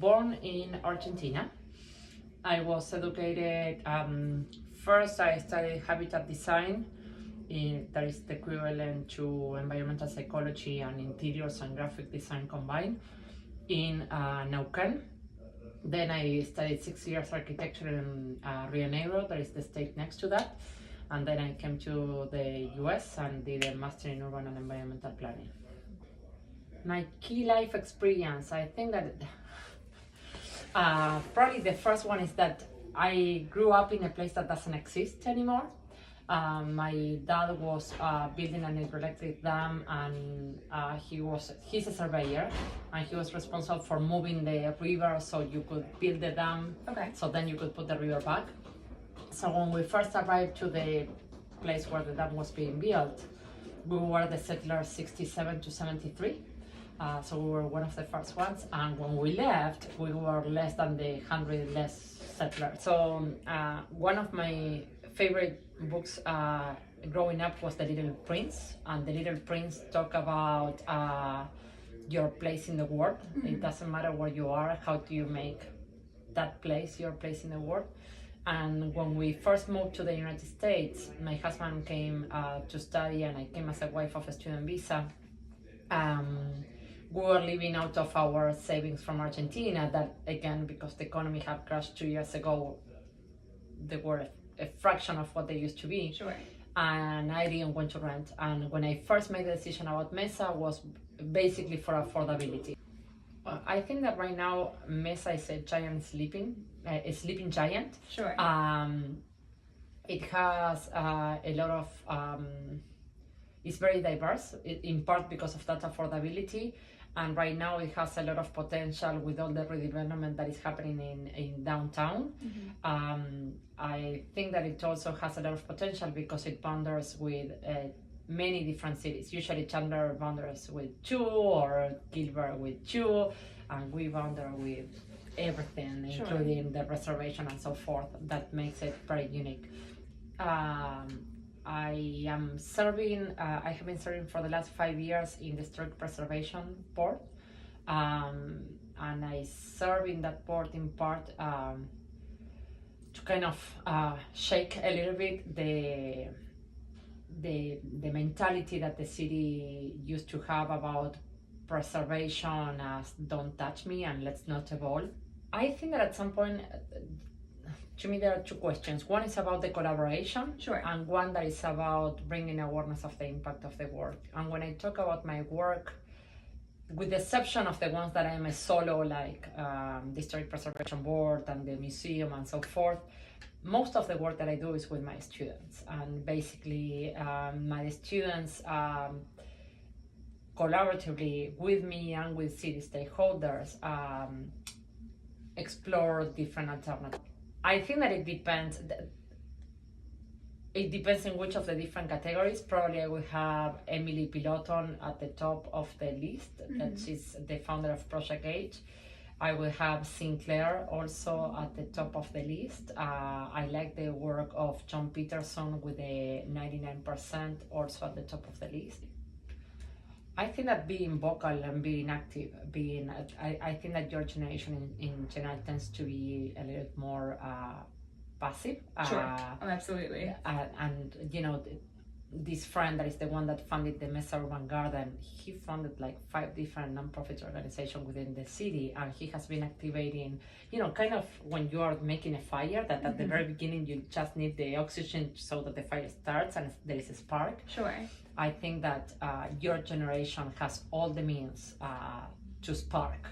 born in Argentina. I was educated, first I studied habitat design, that is the equivalent to environmental psychology and interiors and graphic design combined in Neuquén. Then I studied 6 years architecture in Rio Negro, that is the state next to that. And then I came to the US and did a master in urban and environmental planning. My key life experience, I think that probably the first one is that I grew up in a place that doesn't exist anymore. My dad was building an hydroelectric dam, and he's a surveyor, and he was responsible for moving the river so you could build the dam. Okay. So then you could put the river back. So when we first arrived to the place where the dam was being built, we were the settlers 67 to 73. So we were one of the first ones, and when we left, we were less than the 100 less settlers. So one of my favorite books growing up was The Little Prince, and The Little Prince talk about your place in the world. Mm-hmm. It doesn't matter where you are, how do you make that place your place in the world. And when we first moved to the United States, my husband came to study, and I came as a wife of a student visa. We were living out of our savings from Argentina that, again, because the economy had crashed 2 years ago, they were a fraction of what they used to be. Sure. And I didn't want to rent. And when I first made the decision about Mesa was basically for affordability. I think that right now Mesa is a sleeping giant. Sure. It has a lot of, it's very diverse, in part because of that affordability. And right now it has a lot of potential with all the redevelopment that is happening in downtown. Mm-hmm. I think that it also has a lot of potential because it boundaries with many different cities. Usually Chandler boundaries with 2, or Gilbert with 2, and we boundary with everything, sure, including the reservation and so forth. That makes it very unique. I am serving, I have been serving for the last 5 years in the Historic Preservation Board, and I serve in that board in part to kind of shake a little bit the mentality that the city used to have about preservation as don't touch me and let's not evolve. I think that at some point, to me, there are 2 questions. One is about the collaboration, sure, and one that is about bringing awareness of the impact of the work. And when I talk about my work, with the exception of the ones that I am a solo, like the Historic Preservation Board and the museum and so forth, most of the work that I do is with my students. And basically, my students collaboratively with me and with city stakeholders explore different alternatives. I think that it depends. It depends in which of the different categories. Probably I will have Emily Piloton at the top of the list. Mm-hmm. That she's the founder of Project H. I will have Sinclair also at the top of the list. I like the work of John Peterson with the 99% also at the top of the list. I think that being vocal and being active, I think that your generation in general tends to be a little more passive. Sure. Absolutely. And you know, this friend that is the one that funded the Mesa Urban Garden, he funded like 5 different nonprofit organizations within the city, and he has been activating, you know, kind of when you are making a fire, that at the very beginning you just need the oxygen so that the fire starts and there is a spark. Sure. I think that your generation has all the means to spark